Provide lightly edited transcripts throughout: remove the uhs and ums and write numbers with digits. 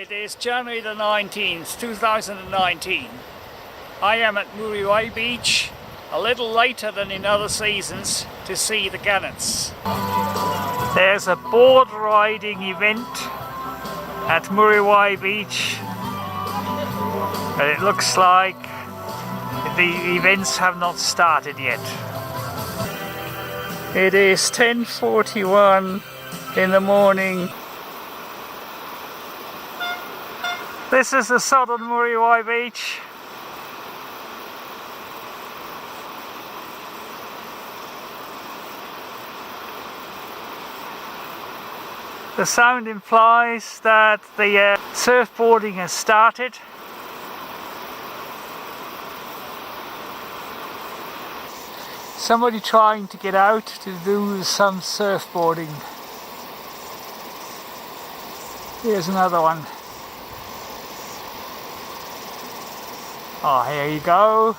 It is January the 19th, 2019. I am at Muriwai Beach, a little later than in other seasons, to see the gannets. There's a board riding event at Muriwai Beach, but it looks like the events have not started yet. It is 10:41 in the morning. This is the southern Muriwai Beach. The sound implies that the surfboarding has started. Somebody trying to get out to do some surfboarding. Here's another one. Oh, here you go.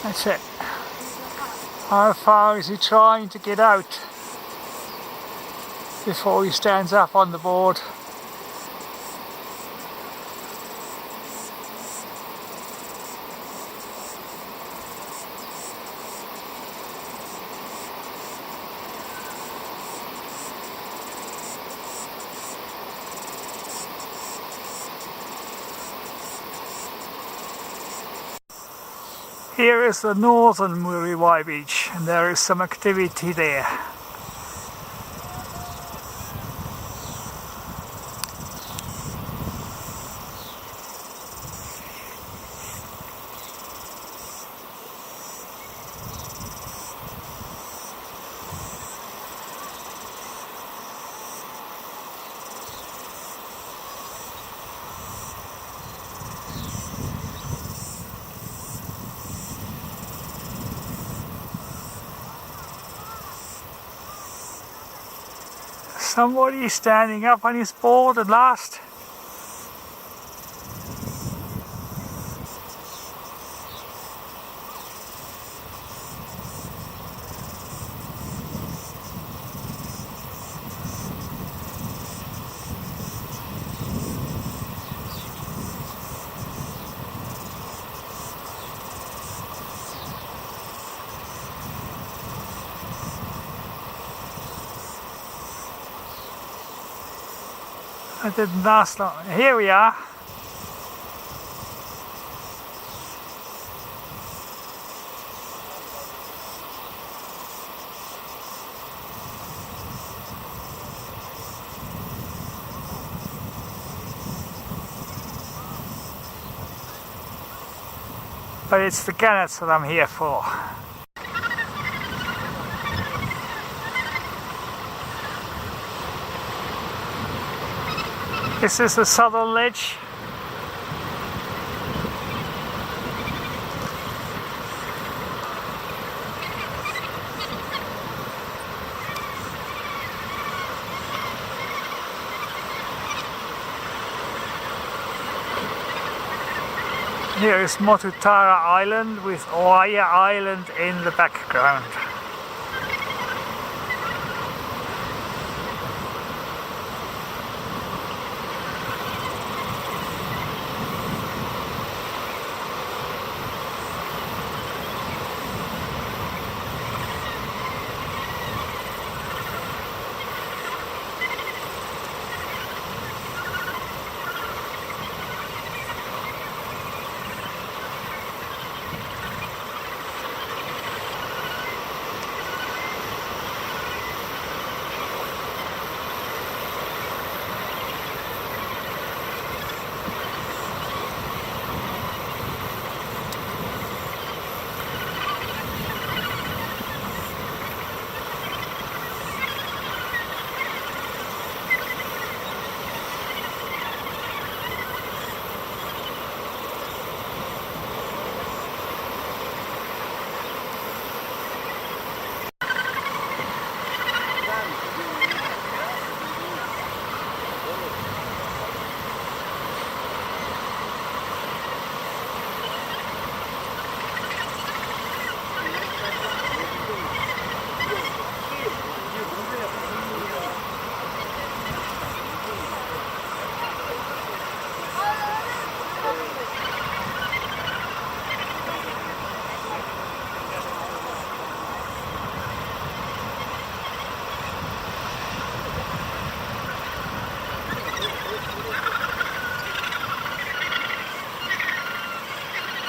That's it. How far is he trying to get out before he stands up on the board? Here is the northern Muriwai Beach, and there is some activity there. Somebody standing up on his board at last. It didn't last long. Here we are. But it's the gannets that I'm here for. This is the southern ledge. Here is Motutara Island with Oaya Island in the background.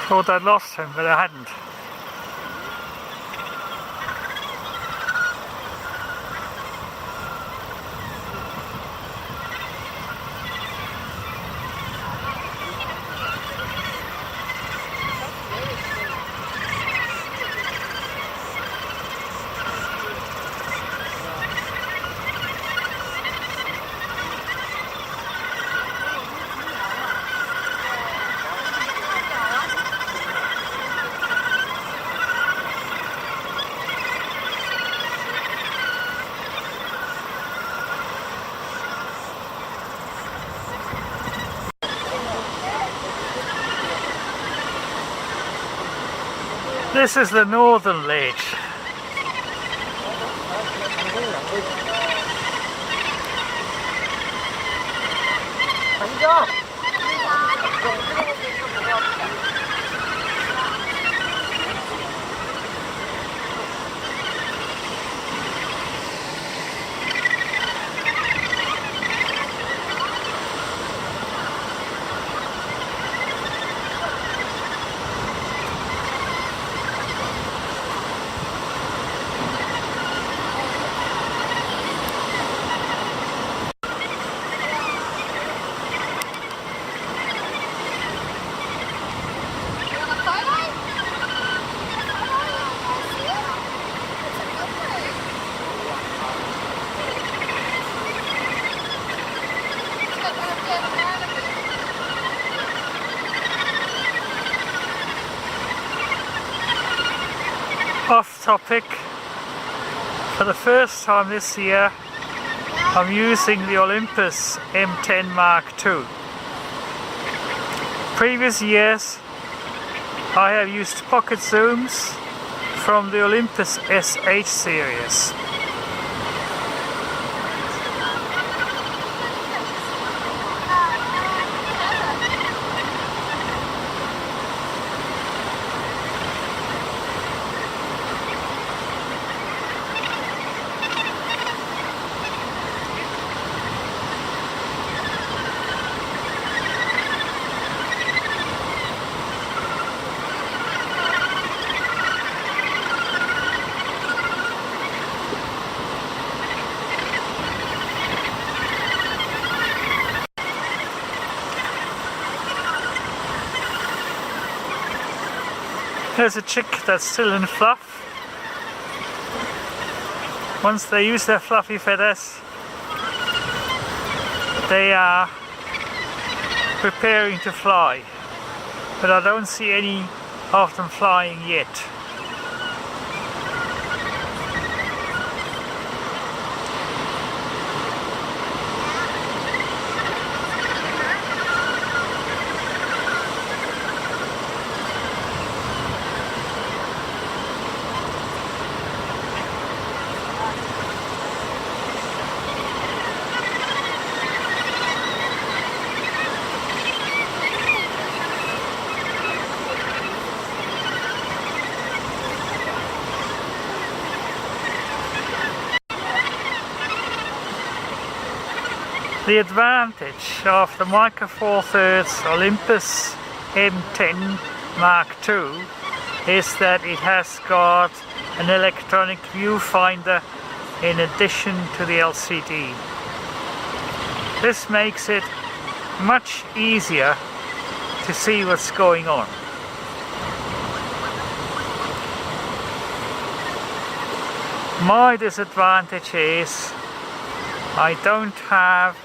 Thought I'd lost him, but I hadn't. This is the northern ledge. Off topic, for the first time this year I'm using the Olympus M10 Mark II. Previous years I have used pocket zooms from the Olympus SH series. There's a chick that's still in fluff. Once they use their fluffy feathers, they are preparing to fly, but I don't see any of them flying yet. The advantage of the Micro Four Thirds Olympus M10 Mark II is that it has got an electronic viewfinder in addition to the LCD. This makes it much easier to see what's going on. My disadvantage is I don't have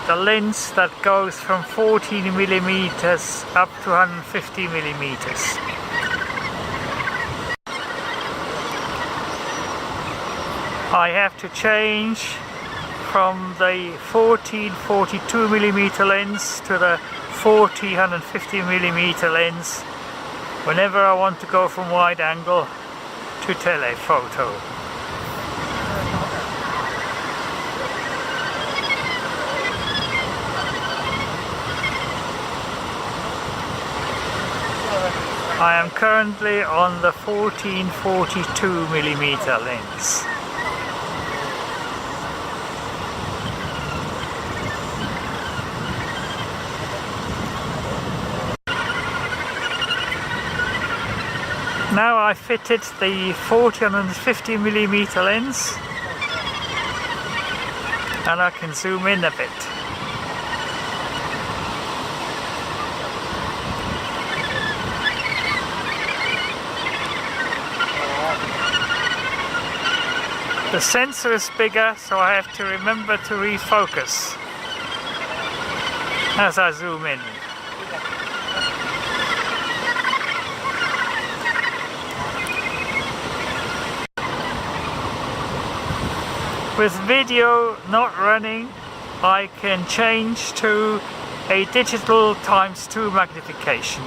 the lens that goes from 14mm up to 150mm. I have to change from the 42mm lens to the 150mm lens whenever I want to go from wide angle to telephoto. I am currently on the 14-42mm lens. Now I fitted the 40 and 50mm lens and I can zoom in a bit. The sensor is bigger, so I have to remember to refocus as I zoom in. With video not running, I can change to a digital ×2 magnification.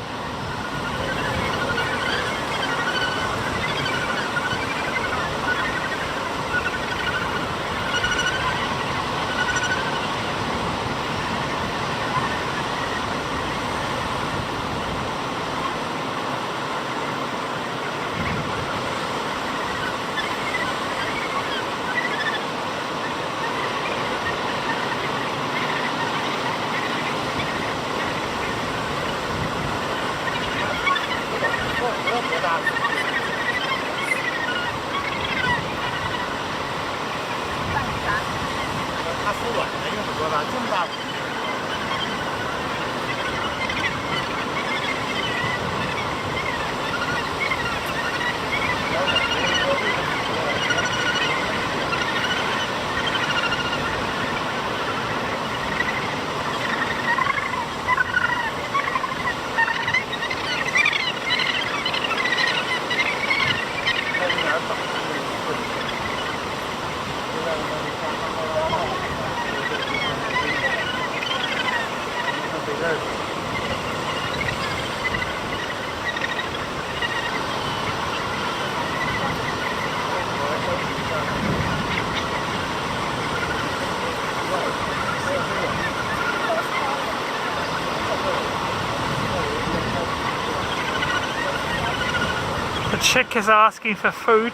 The chick is asking for food,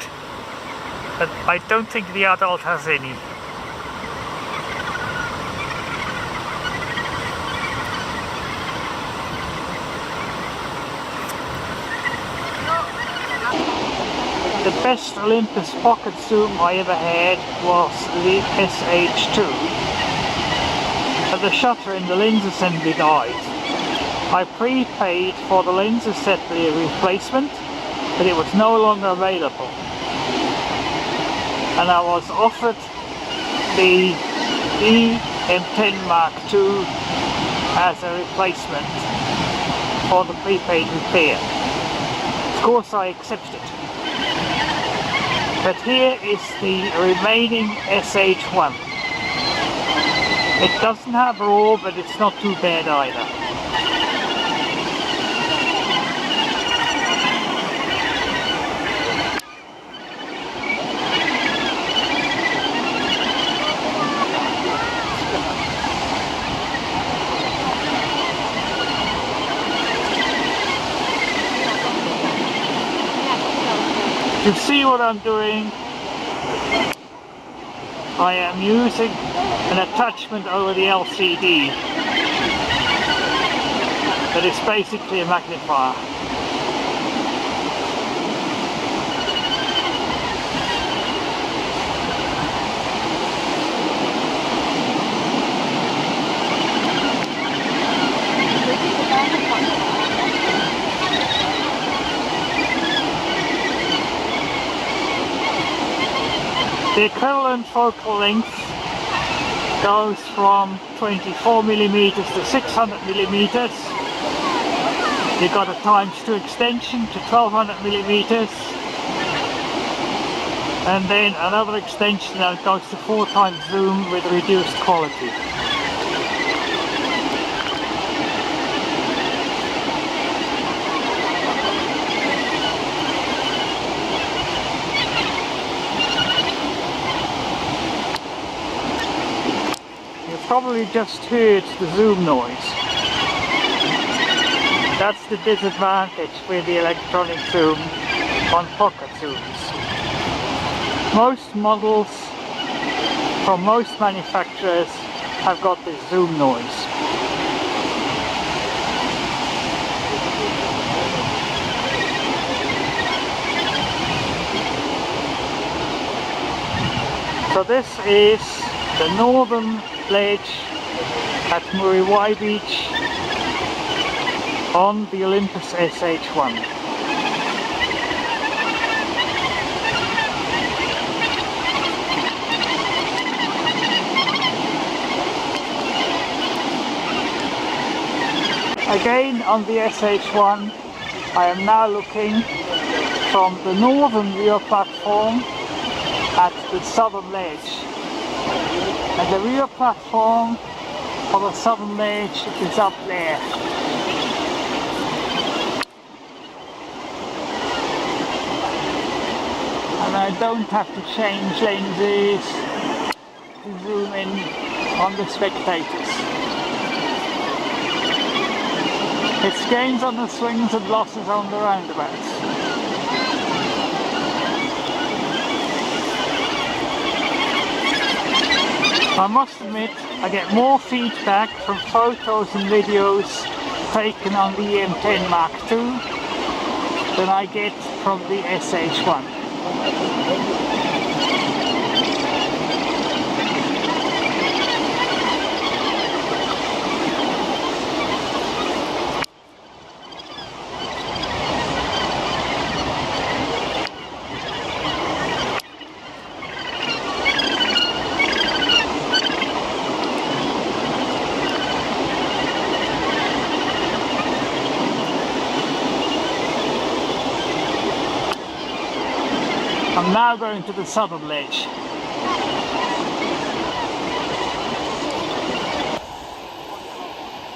but I don't think the adult has any. The best Olympus pocket zoom I ever had was the SH-2. But the shutter in the lens assembly died. I prepaid for the lens assembly replacement, but it was no longer available. And I was offered the E-M10 Mark II as a replacement for the prepaid repair. Of course I accepted. But here is the remaining SH-1. It doesn't have RAW, but it's not too bad either. To see what I'm doing, I am using an attachment over the LCD that is basically a magnifier. The equivalent focal length goes from 24mm to 600mm. You've got a ×2 extension to 1200mm, and then another extension that goes to 4x zoom with reduced quality. Probably just heard the zoom noise. That's the disadvantage with the electronic zoom on pocket zooms. Most models from most manufacturers have got this zoom noise. So this is the northern ledge at Muriwai Beach on the Olympus SH-1. Again on the SH-1, I am now looking from the northern rear platform at the southern ledge. And the rear platform of the southern ledge is up there. And I don't have to change lenses to zoom in on the spectators. It's gains on the swings and losses on the roundabouts. I must admit, I get more feedback from photos and videos taken on the E-M10 Mark II than I get from the SH-1. I'm now going to the southern ledge.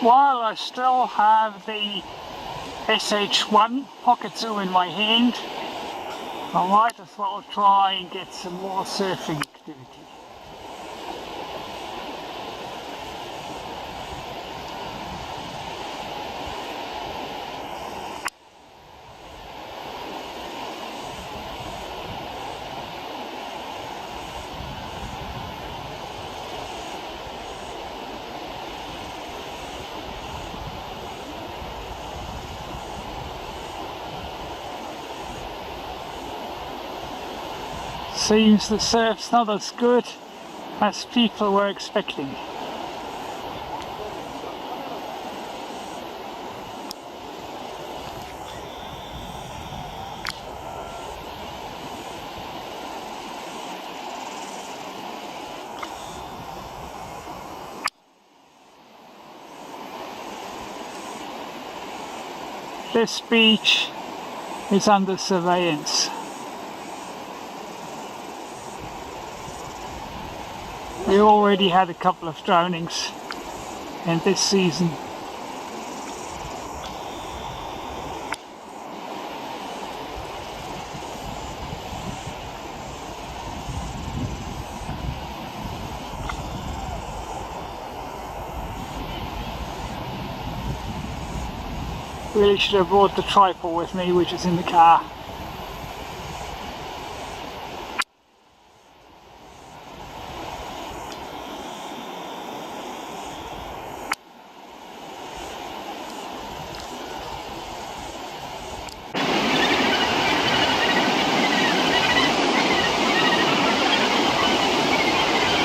While I still have the SH-1 pocket zoom in my hand, I might as well try and get some more surfing activity. Seems the surf's not as good as people were expecting. This beach is under surveillance. We already had a couple of drownings in this season. Really should have brought the tripod with me, which is in the car.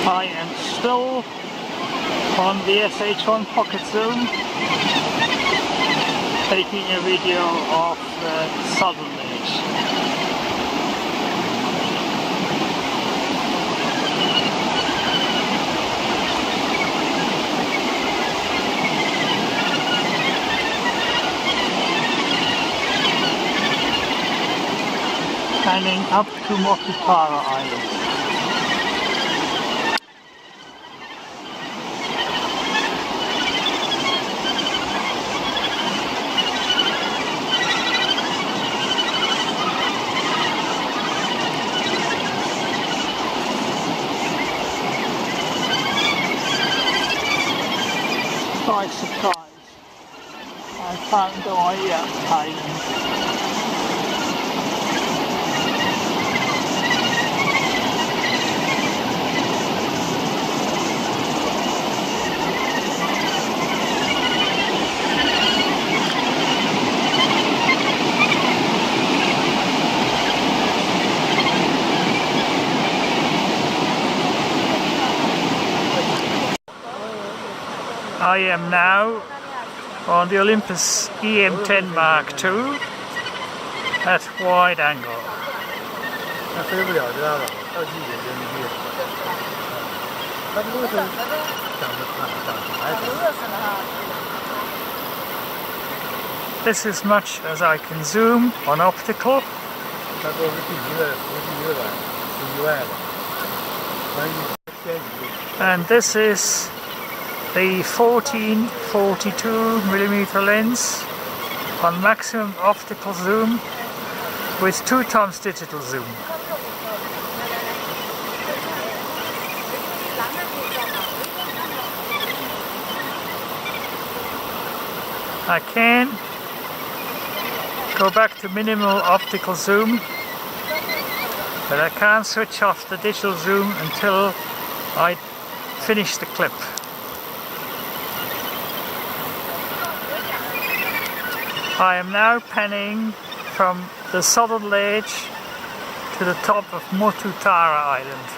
I am still on the SH-1 pocket zoom, taking a video of the southern ledge. Heading up to Mokitara Island. By surprise, I found the island. I am now on the Olympus E-M10 Mark II at wide angle. This is much as I can zoom on optical. And this is the 14-42mm lens on maximum optical zoom with 2x digital zoom. I can go back to minimal optical zoom, but I can't switch off the digital zoom until I finish the clip. I am now panning from the southern ledge to the top of Motutara Island.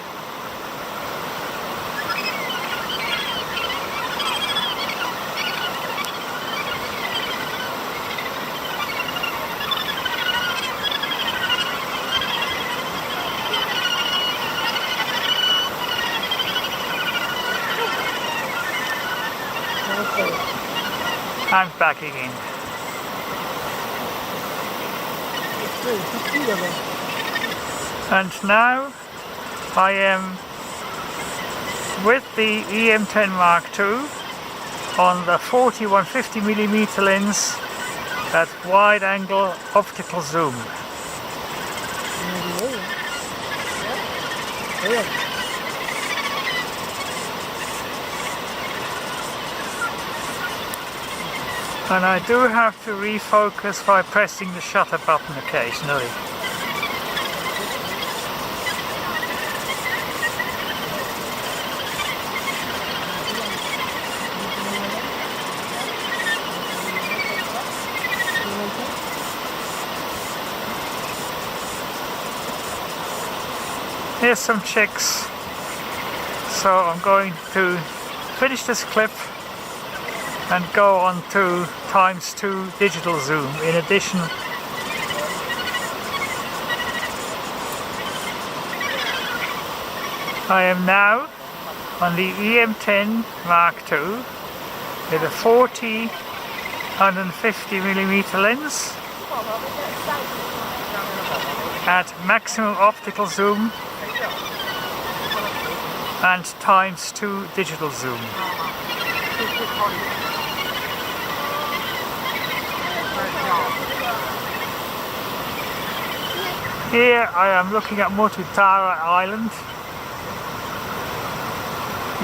I'm back again. And now I am with the E-M10 Mark II on the 40-150mm lens at wide angle optical zoom. And I do have to refocus by pressing the shutter button occasionally. Here's some chicks. So I'm going to finish this clip and go on to ×2 digital zoom. In addition, I am now on the E-M10 Mark II with a 40-150mm lens at maximum optical zoom and ×2 digital zoom. Here I am looking at Motutara Island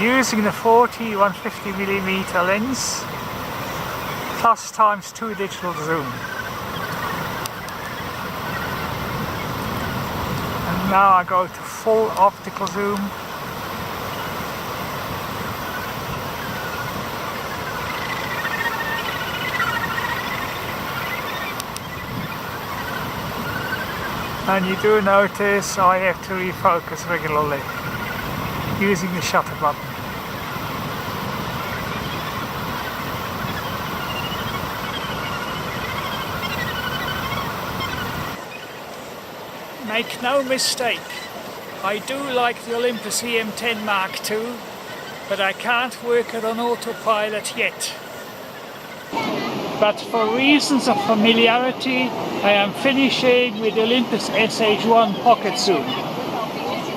using the 40-150mm lens plus ×2 digital zoom. And now I go to full optical zoom. And you do notice I have to refocus regularly using the shutter button. Make no mistake, I do like the Olympus E-M10 Mark II, but I can't work it on autopilot yet. But for reasons of familiarity, I am finishing with the Olympus SH-1 pocket zoom.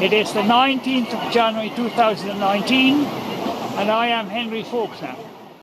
It is the 19th of January 2019, and I am Henry Faulkner.